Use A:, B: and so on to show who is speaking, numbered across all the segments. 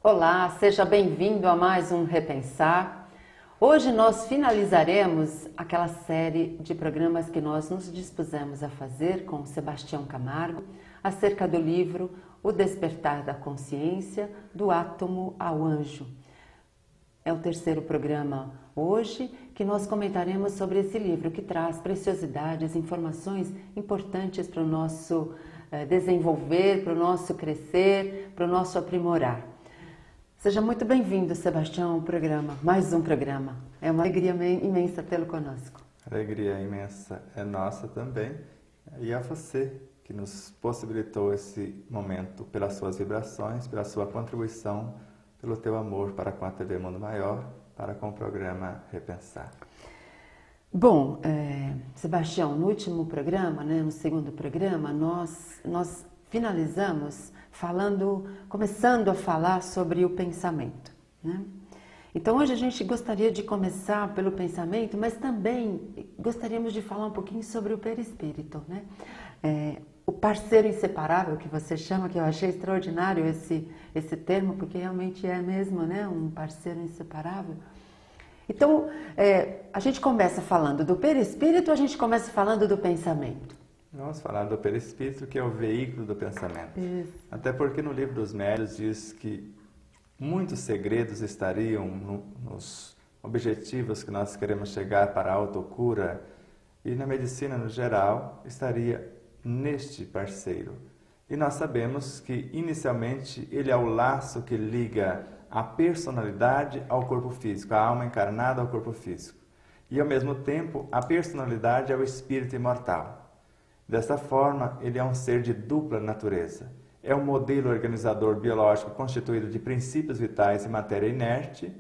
A: Olá, seja bem-vindo a mais um Repensar. Hoje nós finalizaremos aquela série de programas que nós nos dispusemos a fazer com Sebastião Camargo acerca do livro O Despertar da Consciência, do Átomo ao Anjo. É o terceiro programa hoje que nós comentaremos sobre esse livro que traz preciosidades, informações importantes para o nosso desenvolver, para o nosso crescer, para o nosso aprimorar. Seja muito bem-vindo, Sebastião, ao programa, mais um programa. É uma alegria imensa tê-lo conosco.
B: A alegria imensa é nossa também e a você que nos possibilitou esse momento pelas suas vibrações, pela sua contribuição, pelo teu amor para com a TV Mundo Maior, para com o programa Repensar.
A: Bom, Sebastião, no último programa, no segundo programa, nós finalizamos começando a falar sobre o pensamento, né? Então hoje a gente gostaria de começar pelo pensamento, mas também gostaríamos de falar um pouquinho sobre o perispírito, né? O parceiro inseparável que você chama, que eu achei extraordinário esse termo, porque realmente é mesmo, né? Um parceiro inseparável. Então, a gente começa falando do perispírito ou a gente começa falando do pensamento?
B: Vamos falar do perispírito, que é o veículo do pensamento.
A: Isso.
B: Até porque no livro dos Médiuns diz que muitos segredos estariam nos objetivos que nós queremos chegar para a autocura, e na medicina no geral estaria neste parceiro. E nós sabemos que inicialmente ele é o laço que liga a personalidade ao corpo físico, a alma encarnada ao corpo físico. E ao mesmo tempo a personalidade é o espírito imortal. Desta forma, ele é um ser de dupla natureza. É um modelo organizador biológico constituído de princípios vitais e matéria inerte.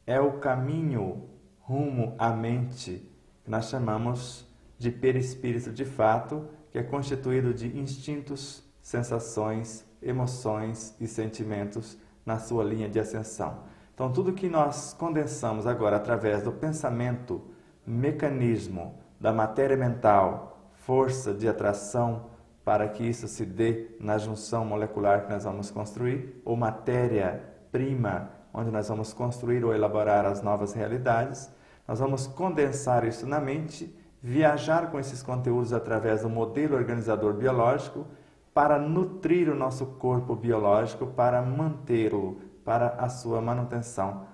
B: É o caminho rumo à mente, que nós chamamos de perispírito de fato, que é constituído de instintos, sensações, emoções e sentimentos na sua linha de ascensão. Então, tudo que nós condensamos agora através do pensamento, mecanismo da matéria mental, força de atração para que isso se dê na junção molecular que nós vamos construir, ou matéria-prima, onde nós vamos construir ou elaborar as novas realidades, nós vamos condensar isso na mente, viajar com esses conteúdos através do modelo organizador biológico para nutrir o nosso corpo biológico, para mantê-lo, para a sua manutenção,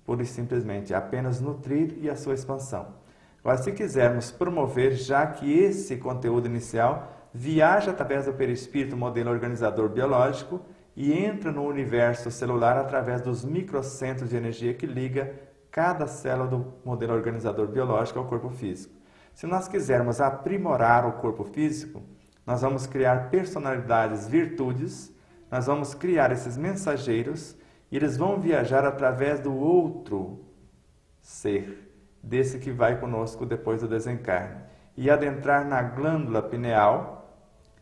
B: pura e simplesmente, apenas nutrir e a sua expansão. Agora, se quisermos promover, já que esse conteúdo inicial viaja através do perispírito, modelo organizador biológico, e entra no universo celular através dos microcentros de energia que liga cada célula do modelo organizador biológico ao corpo físico. Se nós quisermos aprimorar o corpo físico, nós vamos criar personalidades, virtudes, nós vamos criar esses mensageiros e eles vão viajar através do outro ser, desse que vai conosco depois do desencarne, e adentrar na glândula pineal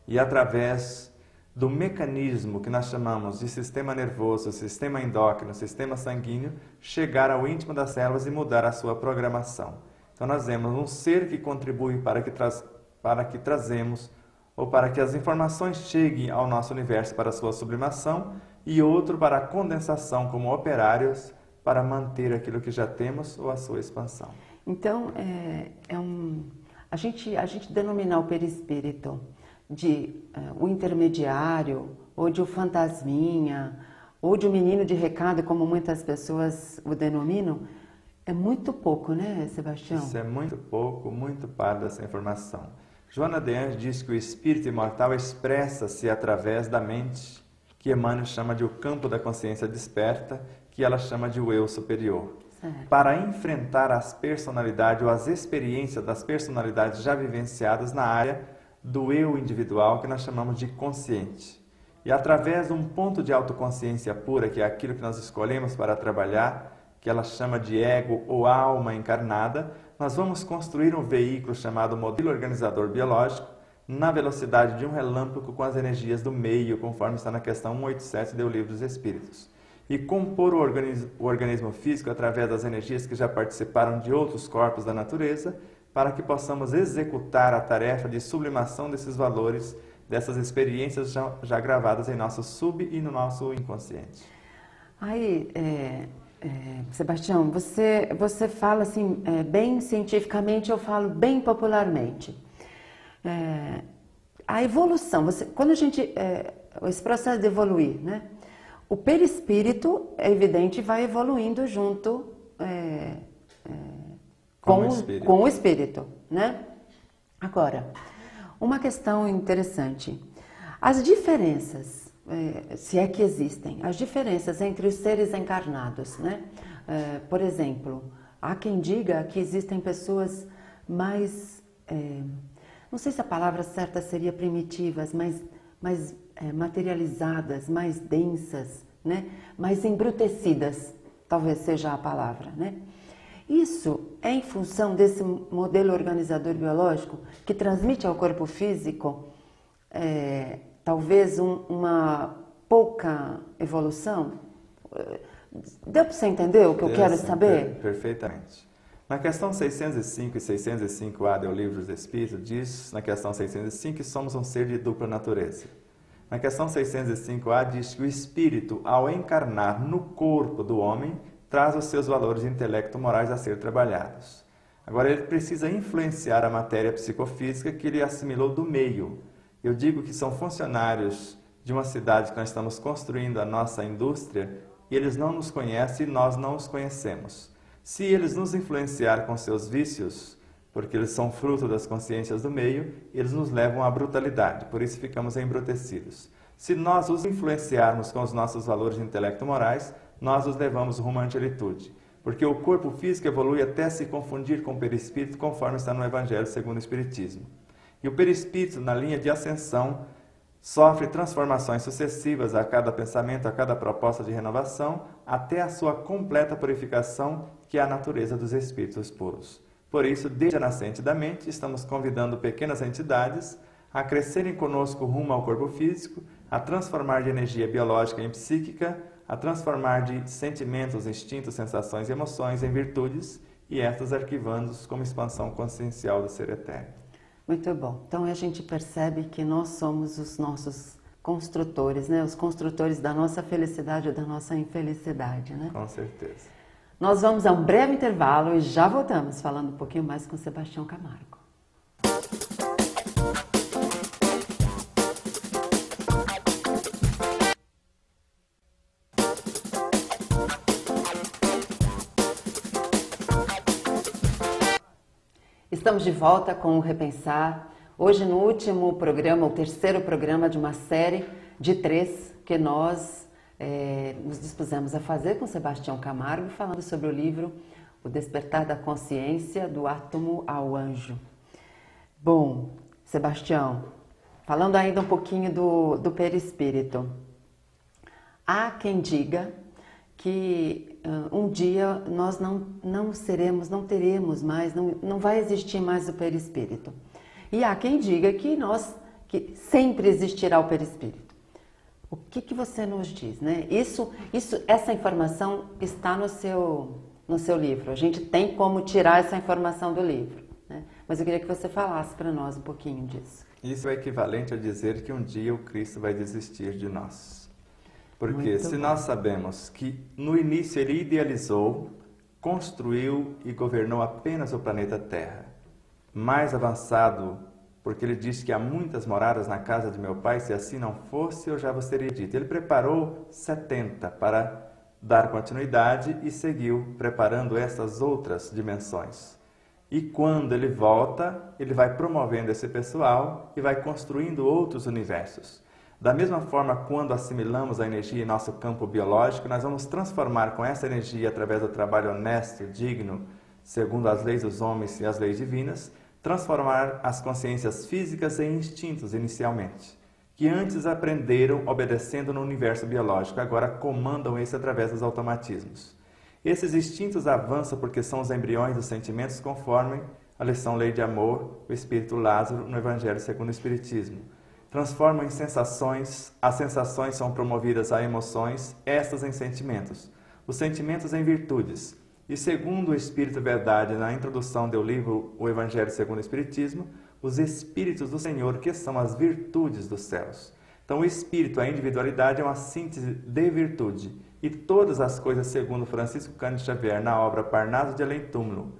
B: e através do mecanismo que nós chamamos de sistema nervoso, sistema endócrino, sistema sanguíneo, chegar ao íntimo das células e mudar a sua programação. Então nós vemos um ser que contribui para que trazemos ou para que as informações cheguem ao nosso universo para a sua sublimação, e outro para a condensação como operários para manter aquilo que já temos ou a sua expansão.
A: Então, a gente denominar o perispírito de o intermediário, ou de o fantasminha, ou de o menino de recado, como muitas pessoas o denominam, é muito pouco, né, Sebastião?
B: Isso é muito pouco, muito parda essa informação. Joana de Anjos diz que o espírito imortal expressa-se através da mente, que Emmanuel chama de o campo da consciência desperta, que ela chama de o eu superior.
A: Certo.
B: Para enfrentar as personalidades ou as experiências das personalidades já vivenciadas na área do eu individual, que nós chamamos de consciente. E através de um ponto de autoconsciência pura, que é aquilo que nós escolhemos para trabalhar, que ela chama de ego ou alma encarnada, nós vamos construir um veículo chamado modelo organizador biológico, na velocidade de um relâmpago com as energias do meio, conforme está na questão 187 do Livro dos Espíritos. E compor o organismo físico através das energias que já participaram de outros corpos da natureza, para que possamos executar a tarefa de sublimação desses valores, dessas experiências já gravadas em nosso sub e no nosso inconsciente.
A: Aí, Sebastião, você fala assim, bem cientificamente, eu falo bem popularmente. A evolução, quando a gente, esse processo de evoluir, né? O perispírito, é evidente, vai evoluindo junto com o espírito, né? Agora, uma questão interessante. As diferenças, se é que existem, as diferenças entre os seres encarnados, né? Por exemplo, há quem diga que existem pessoas mais, não sei se a palavra certa seria primitivas, mais materializadas, mais densas, né? Mais embrutecidas, talvez seja a palavra, né? Isso é em função desse modelo organizador biológico que transmite ao corpo físico talvez uma pouca evolução? Deu para você entender o que eu quero saber?
B: Perfeitamente. Na questão 605 e 605A do Livro dos Espíritos, diz na questão 605 que somos um ser de dupla natureza. Na questão 605A diz que o espírito, ao encarnar no corpo do homem, traz os seus valores intelecto-morais a ser trabalhados. Agora, ele precisa influenciar a matéria psicofísica que ele assimilou do meio. Eu digo que são funcionários de uma cidade que nós estamos construindo a nossa indústria e eles não nos conhecem e nós não os conhecemos. Se eles nos influenciar com seus vícios, porque eles são fruto das consciências do meio, eles nos levam à brutalidade, por isso ficamos embrutecidos. Se nós os influenciarmos com os nossos valores intelecto-morais, nós os levamos rumo à angelitude, porque o corpo físico evolui até se confundir com o perispírito, conforme está no Evangelho segundo o Espiritismo. E o perispírito, na linha de ascensão, sofre transformações sucessivas a cada pensamento, a cada proposta de renovação, até a sua completa purificação, que é a natureza dos espíritos puros. Por isso, desde a nascente da mente, estamos convidando pequenas entidades a crescerem conosco rumo ao corpo físico, a transformar de energia biológica em psíquica, a transformar de sentimentos, instintos, sensações e emoções em virtudes, e estas arquivando-os como expansão consciencial do ser eterno.
A: Muito bom. Então a gente percebe que nós somos os nossos construtores, né? Os construtores da nossa felicidade ou da nossa infelicidade, né?
B: Com certeza.
A: Nós vamos a um breve intervalo e já voltamos falando um pouquinho mais com Sebastião Camargo. Estamos de volta com o Repensar. Hoje no último programa, o terceiro programa de uma série de 3 que nós nos dispusemos a fazer com Sebastião Camargo, falando sobre o livro O Despertar da Consciência, do Átomo ao Anjo. Bom, Sebastião, falando ainda um pouquinho do perispírito. Há quem diga que um dia nós não teremos mais, não vai existir mais o perispírito. E há quem diga que sempre existirá o perispírito. O que você nos diz, né? Essa informação está no seu livro. A gente tem como tirar essa informação do livro, né? Mas eu queria que você falasse para nós um pouquinho disso.
B: Isso é equivalente a dizer que um dia o Cristo vai desistir de nós. Porque se nós sabemos que no início ele idealizou, construiu e governou apenas o planeta Terra, mais avançado, porque ele disse que há muitas moradas na casa de meu pai, se assim não fosse, eu já vos teria dito. Ele preparou 70 para dar continuidade e seguiu preparando essas outras dimensões. E quando ele volta, ele vai promovendo esse pessoal e vai construindo outros universos. Da mesma forma, quando assimilamos a energia em nosso campo biológico, nós vamos transformar com essa energia, através do trabalho honesto, digno, segundo as leis dos homens e as leis divinas, transformar as consciências físicas em instintos inicialmente, que antes aprenderam obedecendo no universo biológico, agora comandam esse através dos automatismos. Esses instintos avançam porque são os embriões dos sentimentos, conforme a lição Lei de Amor, o Espírito Lázaro, no Evangelho segundo o Espiritismo. Transformam em sensações, as sensações são promovidas a emoções, estas em sentimentos, os sentimentos em virtudes. E segundo o Espírito Verdade, na introdução do livro O Evangelho segundo o Espiritismo, os Espíritos do Senhor, que são as virtudes dos céus. Então o Espírito, a individualidade, é uma síntese de virtude, e todas as coisas segundo Francisco Cândido Xavier na obra Parnaso de Além Túmulo,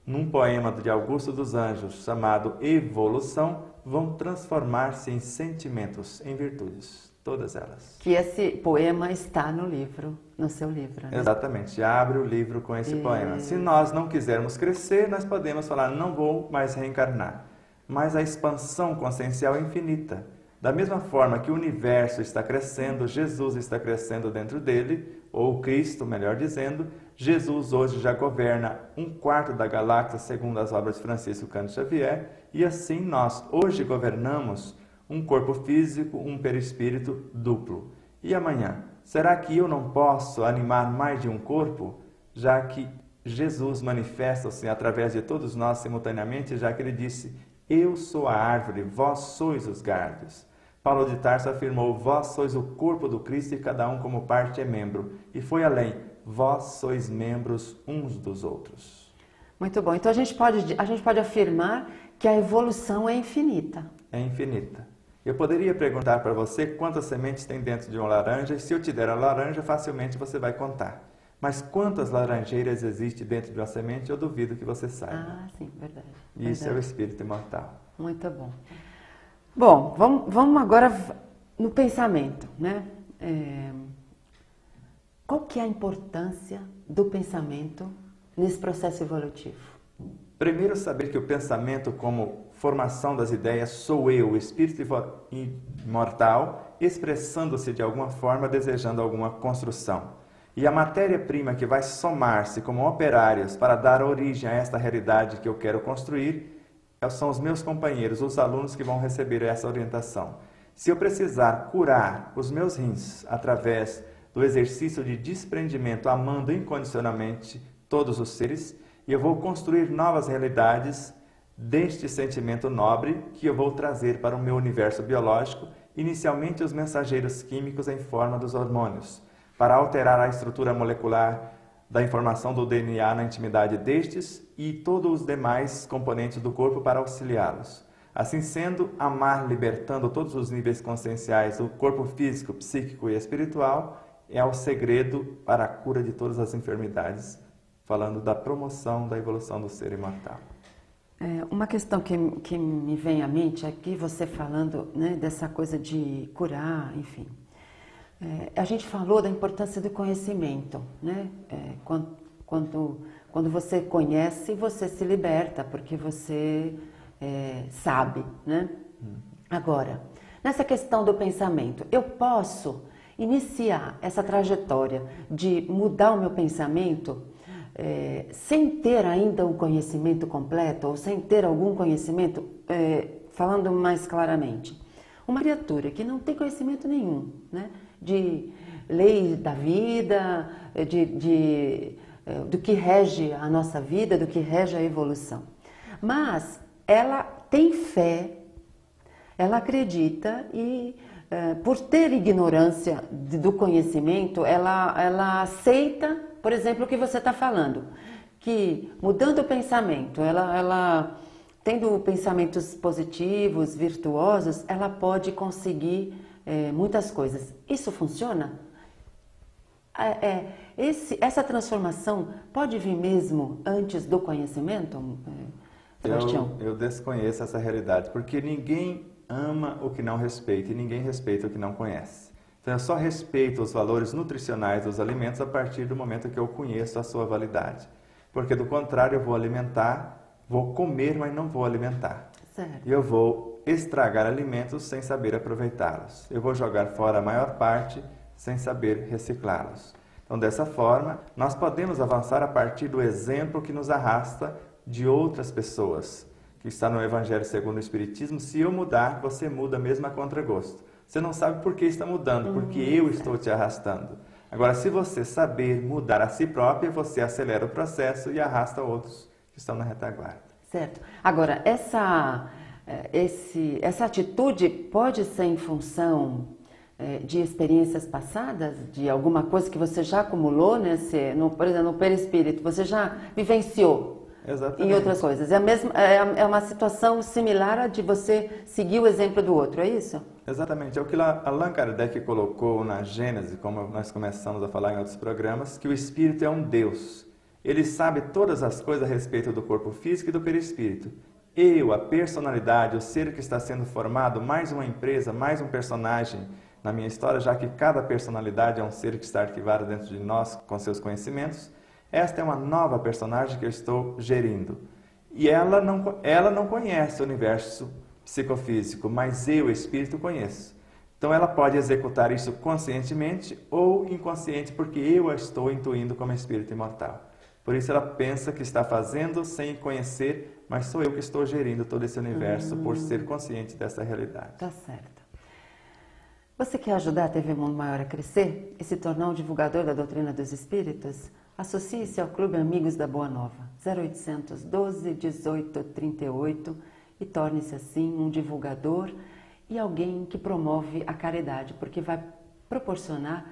B: num poema de Augusto dos Anjos chamado Evolução, vão transformar-se em sentimentos, em virtudes, todas elas.
A: Que esse poema está no livro, no seu livro, né?
B: Exatamente, abre o livro com esse poema. Se nós não quisermos crescer, nós podemos falar, não vou mais reencarnar. Mas a expansão consciencial é infinita. Da mesma forma que o universo está crescendo, Jesus está crescendo dentro dele, ou Cristo, melhor dizendo, Jesus hoje já governa 1/4 da galáxia, segundo as obras de Francisco Cândido Xavier, e assim nós hoje governamos um corpo físico, um perispírito duplo. E amanhã, será que eu não posso animar mais de um corpo, já que Jesus manifesta-se através de todos nós simultaneamente, já que ele disse, eu sou a árvore, vós sois os galhos. Paulo de Tarso afirmou, vós sois o corpo do Cristo e cada um como parte é membro. E foi além, vós sois membros uns dos outros.
A: Muito bom. Então a gente pode afirmar que a evolução é infinita.
B: É infinita. Eu poderia perguntar para você quantas sementes tem dentro de uma laranja, e se eu te der a laranja, facilmente você vai contar. Mas quantas laranjeiras existem dentro de uma semente, eu duvido que você saiba.
A: Ah, sim, verdade.
B: Isso é o espírito imortal.
A: Muito bom. Bom, vamos agora no pensamento, né? Qual que é a importância do pensamento nesse processo evolutivo?
B: Primeiro, saber que o pensamento, como formação das ideias, sou eu, o espírito imortal, expressando-se de alguma forma, desejando alguma construção. E a matéria-prima que vai somar-se como operários para dar origem a esta realidade que eu quero construir, são os meus companheiros, os alunos que vão receber essa orientação. Se eu precisar curar os meus rins através do exercício de desprendimento, amando incondicionalmente todos os seres, eu vou construir novas realidades deste sentimento nobre que eu vou trazer para o meu universo biológico, inicialmente os mensageiros químicos em forma dos hormônios, para alterar a estrutura molecular da informação do DNA na intimidade destes e todos os demais componentes do corpo para auxiliá-los. Assim sendo, amar libertando todos os níveis conscienciais do corpo físico, psíquico e espiritual é o segredo para a cura de todas as enfermidades, falando da promoção da evolução do ser imortal.
A: Uma questão que me vem à mente aqui, você falando, né, dessa coisa de curar, enfim. A gente falou da importância do conhecimento, né? Quando você conhece, você se liberta, porque você sabe, né? Agora, nessa questão do pensamento, eu posso iniciar essa trajetória de mudar o meu pensamento sem ter ainda o conhecimento completo, ou sem ter algum conhecimento, falando mais claramente. Uma criatura que não tem conhecimento nenhum, né? De leis da vida, do que rege a nossa vida, do que rege a evolução. Mas ela tem fé, ela acredita e, por ter ignorância do conhecimento, ela aceita, por exemplo, o que você está falando, que mudando o pensamento, ela tendo pensamentos positivos, virtuosos, ela pode conseguir muitas coisas. Isso funciona? Essa transformação pode vir mesmo antes do conhecimento, Sebastião?
B: Eu desconheço essa realidade, porque ninguém ama o que não respeita e ninguém respeita o que não conhece. Então eu só respeito os valores nutricionais dos alimentos a partir do momento que eu conheço a sua validade. Porque do contrário eu vou alimentar, vou comer, mas não vou alimentar.
A: Certo.
B: E eu vou estragar alimentos sem saber aproveitá-los. Eu vou jogar fora a maior parte sem saber reciclá-los. Então, dessa forma, nós podemos avançar a partir do exemplo que nos arrasta de outras pessoas, que está no Evangelho segundo o Espiritismo. Se eu mudar, você muda mesmo a contragosto. Você não sabe por que está mudando, porque eu estou te arrastando. Agora, se você saber mudar a si própria, você acelera o processo e arrasta outros que estão na retaguarda.
A: Certo. Agora, essa atitude pode ser em função de experiências passadas, de alguma coisa que você já acumulou, por exemplo, no perispírito, você já vivenciou
B: Exatamente.
A: em outras coisas. É uma situação similar à de você seguir o exemplo do outro, é isso?
B: Exatamente. É o que Allan Kardec colocou na Gênese, como nós começamos a falar em outros programas, que o Espírito é um Deus. Ele sabe todas as coisas a respeito do corpo físico e do perispírito. Eu, a personalidade, o ser que está sendo formado, mais uma empresa, mais um personagem na minha história, já que cada personalidade é um ser que está arquivado dentro de nós com seus conhecimentos, esta é uma nova personagem que eu estou gerindo. E ela não conhece o universo psicofísico, mas eu, espírito, conheço. Então ela pode executar isso conscientemente ou inconsciente, porque eu a estou intuindo como espírito imortal. Por isso ela pensa que está fazendo sem conhecer, mas sou eu que estou gerindo todo esse universo por ser consciente dessa realidade.
A: Tá certo. Você quer ajudar a TV Mundo Maior a crescer e se tornar um divulgador da doutrina dos espíritos? Associe-se ao Clube Amigos da Boa Nova, 0800 12 18 38 e torne-se assim um divulgador e alguém que promove a caridade, porque vai proporcionar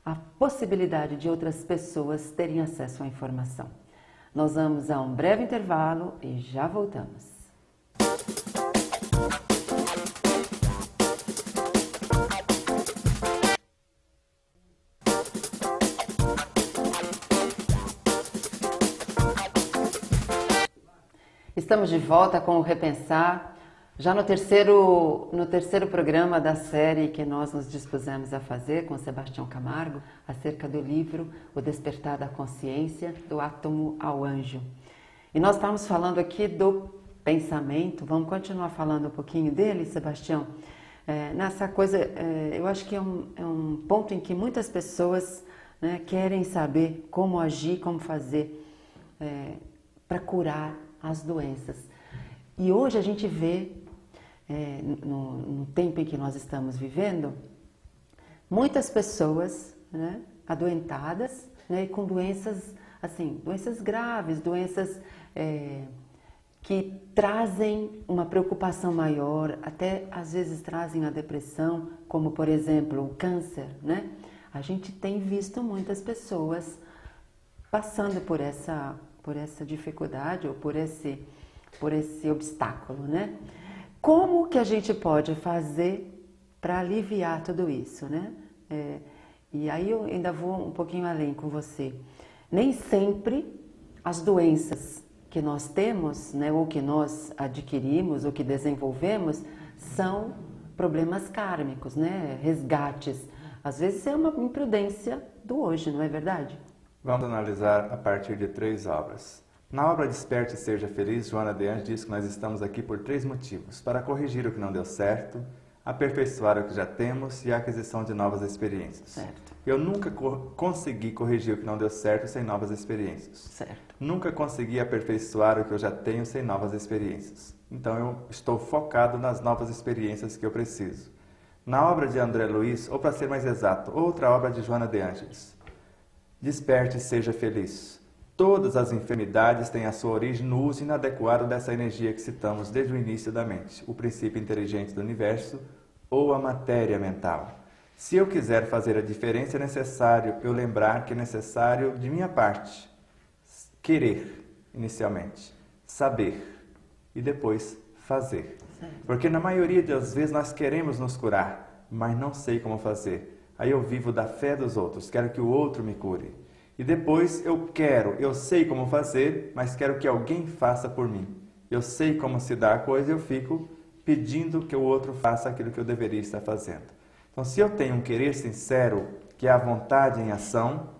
A: a possibilidade de outras pessoas terem acesso à informação. Nós vamos a um breve intervalo e já voltamos. Estamos de volta com o Repensar, já no terceiro programa da série que nós nos dispusemos a fazer com Sebastião Camargo, acerca do livro O Despertar da Consciência, do Átomo ao Anjo. E nós estamos falando aqui do pensamento, vamos continuar falando um pouquinho dele, Sebastião? Nessa coisa, eu acho que é um ponto em que muitas pessoas, né, querem saber como agir, como fazer para curar as doenças. E hoje a gente vê, no tempo em que nós estamos vivendo, muitas pessoas, né, adoentadas, né, e com doenças, assim, doenças graves, doenças que trazem uma preocupação maior, até às vezes trazem a depressão, como por exemplo o câncer, né? A gente tem visto muitas pessoas passando por essa dificuldade ou por esse obstáculo, né? Como que a gente pode fazer para aliviar tudo isso, né? E aí eu ainda vou um pouquinho além com você. Nem sempre as doenças que nós temos, né, ou que nós adquirimos ou que desenvolvemos, são problemas kármicos, né? Resgates. Às vezes é uma imprudência do hoje, não é verdade?
B: Vamos analisar a partir de 3 obras. Na obra Desperte e Seja Feliz, Joana de Anjos diz que nós estamos aqui por 3 motivos: para corrigir o que não deu certo, aperfeiçoar o que já temos e a aquisição de novas experiências.
A: Certo.
B: Eu nunca consegui corrigir o que não deu certo sem novas experiências.
A: Certo.
B: Nunca consegui aperfeiçoar o que eu já tenho sem novas experiências. Então eu estou focado nas novas experiências que eu preciso. Na obra de André Luiz, ou para ser mais exato, outra obra de Joana de Anjos, Desperte e Seja Feliz. Todas as enfermidades têm a sua origem no uso inadequado dessa energia que citamos desde o início da mente, o princípio inteligente do universo ou a matéria mental. Se eu quiser fazer a diferença, é necessário eu lembrar que é necessário, de minha parte, querer, inicialmente, saber e depois fazer. Porque na maioria das vezes nós queremos nos curar, mas não sei como fazer. Aí eu vivo da fé dos outros, quero que o outro me cure. E depois eu sei como fazer, mas quero que alguém faça por mim. Eu sei como se dá a coisa e eu fico pedindo que o outro faça aquilo que eu deveria estar fazendo. Então, se eu tenho um querer sincero, que é a vontade em ação,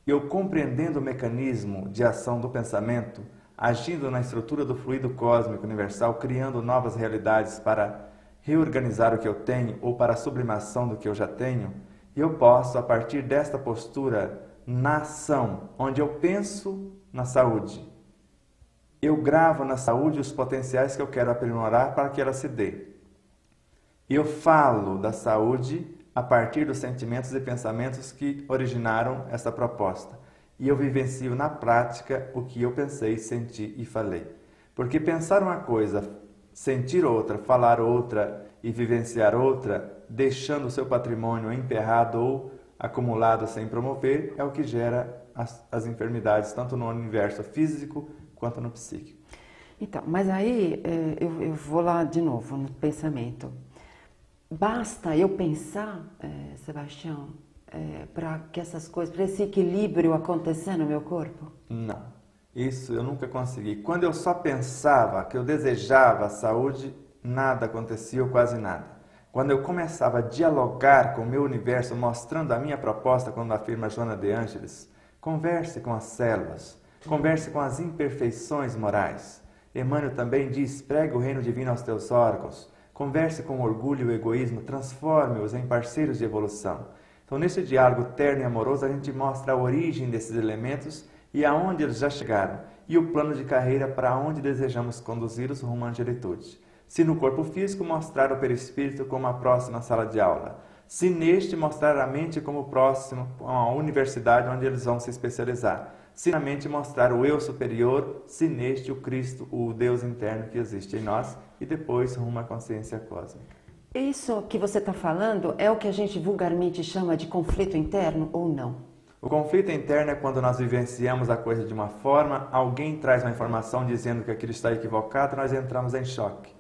B: eu compreendendo o mecanismo de ação do pensamento, agindo na estrutura do fluido cósmico universal, criando novas realidades para reorganizar o que eu tenho ou para a sublimação do que eu já tenho, eu posso, a partir desta postura, na ação, onde eu penso na saúde, eu gravo na saúde os potenciais que eu quero aprimorar para que ela se dê. Eu falo da saúde a partir dos sentimentos e pensamentos que originaram essa proposta. E eu vivencio na prática o que eu pensei, senti e falei. Porque pensar uma coisa, sentir outra, falar outra e vivenciar outra, deixando o seu patrimônio emperrado ou acumulado sem promover, é o que gera as enfermidades, tanto no universo físico quanto no psíquico.
A: Então, mas aí eu vou lá de novo no pensamento. Basta eu pensar, Sebastião, para que essas coisas, para esse equilíbrio acontecer no meu corpo?
B: Não, isso eu nunca consegui. Quando eu só pensava que eu desejava a saúde, nada acontecia ou quase nada. Quando eu começava a dialogar com o meu universo, mostrando a minha proposta, quando afirma Joana de Ângeles, converse com as células, converse com as imperfeições morais. Emmanuel também diz, pregue o reino divino aos teus órgãos, converse com o orgulho e o egoísmo, transforme-os em parceiros de evolução. Então, nesse diálogo terno e amoroso, a gente mostra a origem desses elementos e aonde eles já chegaram, e o plano de carreira para onde desejamos conduzi-los rumo à angelitude. Se no corpo físico, mostrar o perispírito como a próxima sala de aula. Se neste, mostrar a mente como próximo a universidade onde eles vão se especializar. Se na mente, mostrar o eu superior, se neste, o Cristo, o Deus interno que existe em nós, e depois rumo à consciência cósmica.
A: Isso que você está falando é o que a gente vulgarmente chama de conflito interno ou não?
B: O conflito interno é quando nós vivenciamos a coisa de uma forma, alguém traz uma informação dizendo que aquilo está equivocado, nós entramos em choque.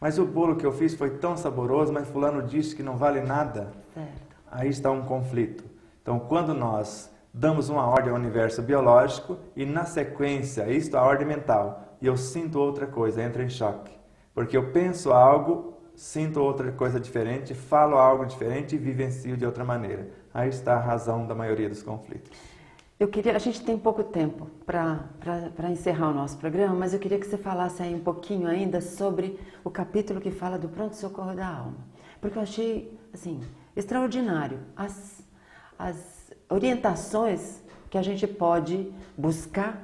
B: Mas o bolo que eu fiz foi tão saboroso, mas fulano disse que não vale nada.
A: Certo.
B: Aí está um conflito. Então, quando nós damos uma ordem ao universo biológico e, na sequência, isto é a ordem mental, e eu sinto outra coisa, entra em choque. Porque eu penso algo, sinto outra coisa diferente, falo algo diferente e vivencio de outra maneira. Aí está a razão da maioria dos conflitos.
A: A gente tem pouco tempo para encerrar o nosso programa, mas eu queria que você falasse aí um pouquinho ainda sobre o capítulo que fala do pronto-socorro da alma. Porque eu achei, assim, extraordinário as orientações que a gente pode buscar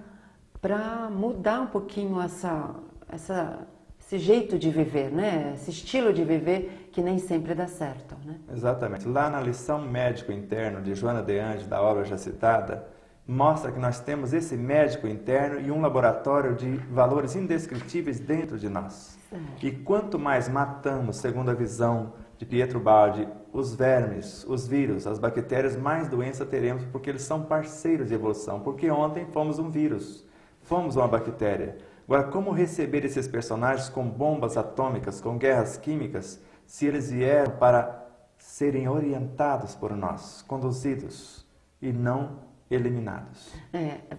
A: para mudar um pouquinho esse jeito de viver, né? Esse estilo de viver que nem sempre dá certo, né?
B: Exatamente. Lá na lição médico interno de Joana de Ângeles, da obra já citada, mostra que nós temos esse médico interno e um laboratório de valores indescritíveis dentro de nós.
A: Certo.
B: E quanto mais matamos, segundo a visão de Pietro Baldi, os vermes, os vírus, as bactérias, mais doença teremos, porque eles são parceiros de evolução. Porque ontem fomos um vírus, fomos uma bactéria. Agora, como receber esses personagens com bombas atômicas, com guerras químicas, se eles vieram para serem orientados por nós, conduzidos e não eliminados?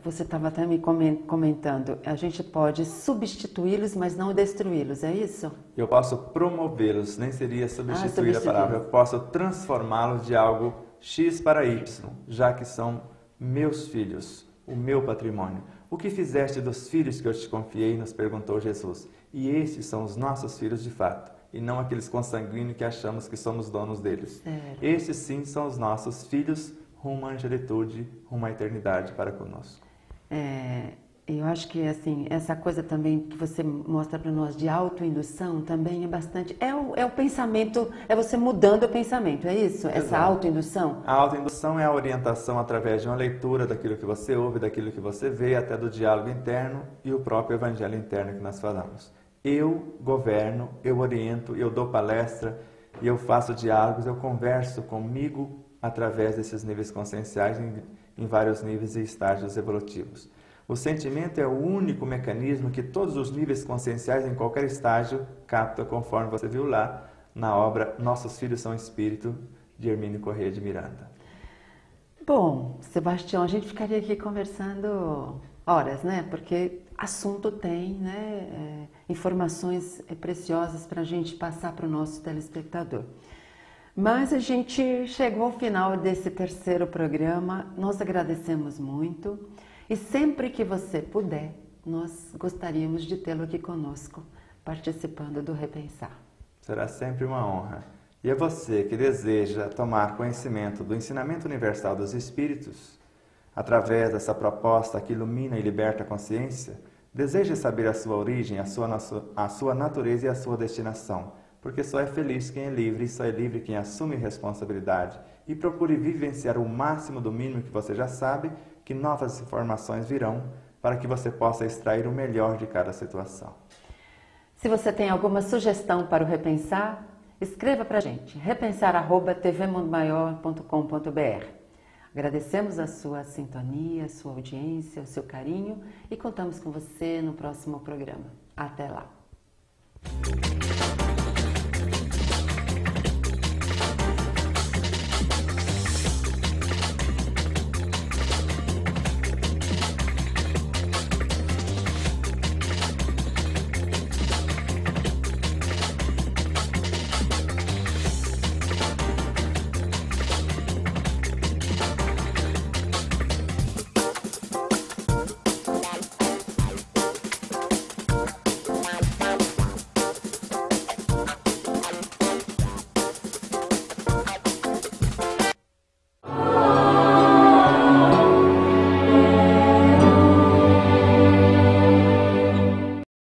A: Você estava até me comentando, a gente pode substituí-los, mas não destruí-los, é isso?
B: Eu posso promovê-los, nem seria substituir a palavra, eu posso transformá-los de algo X para Y, já que são meus filhos, o meu patrimônio. O que fizeste dos filhos que eu te confiei, nos perguntou Jesus. E estes são os nossos filhos de fato, e não aqueles consanguíneos que achamos que somos donos deles.
A: Certo.
B: Estes sim são os nossos filhos, rumo à angelitude, rumo à eternidade para conosco.
A: Eu acho que assim, essa coisa também que você mostra para nós de autoindução também é bastante... É o pensamento, é você mudando o pensamento, é isso?
B: Exato.
A: Essa autoindução?
B: A autoindução é a orientação através de uma leitura daquilo que você ouve, daquilo que você vê, até do diálogo interno e o próprio evangelho interno que nós falamos. Eu governo, eu oriento, eu dou palestra, e eu faço diálogos, eu converso comigo através desses níveis conscienciais em vários níveis e estágios evolutivos. O sentimento é o único mecanismo que todos os níveis conscienciais em qualquer estágio captam, conforme você viu lá na obra Nossos Filhos São Espírito, de Hermínio Corrêa de Miranda.
A: Bom, Sebastião, a gente ficaria aqui conversando horas, né? Porque assunto tem, né? Informações preciosas para a gente passar para o nosso telespectador. Mas a gente chegou ao final desse terceiro programa, nós agradecemos muito e sempre que você puder, nós gostaríamos de tê-lo aqui conosco, participando do Repensar.
B: Será sempre uma honra. E é você que deseja tomar conhecimento do ensinamento universal dos Espíritos, através dessa proposta que ilumina e liberta a consciência, deseja saber a sua origem, a sua natureza e a sua destinação, porque só é feliz quem é livre, e só é livre quem assume responsabilidade. E procure vivenciar o máximo do mínimo que você já sabe, que novas informações virão, para que você possa extrair o melhor de cada situação.
A: Se você tem alguma sugestão para o Repensar, escreva para a gente, repensar@tvmundmaior.com.br. Agradecemos a sua sintonia, a sua audiência, o seu carinho e contamos com você no próximo programa. Até lá!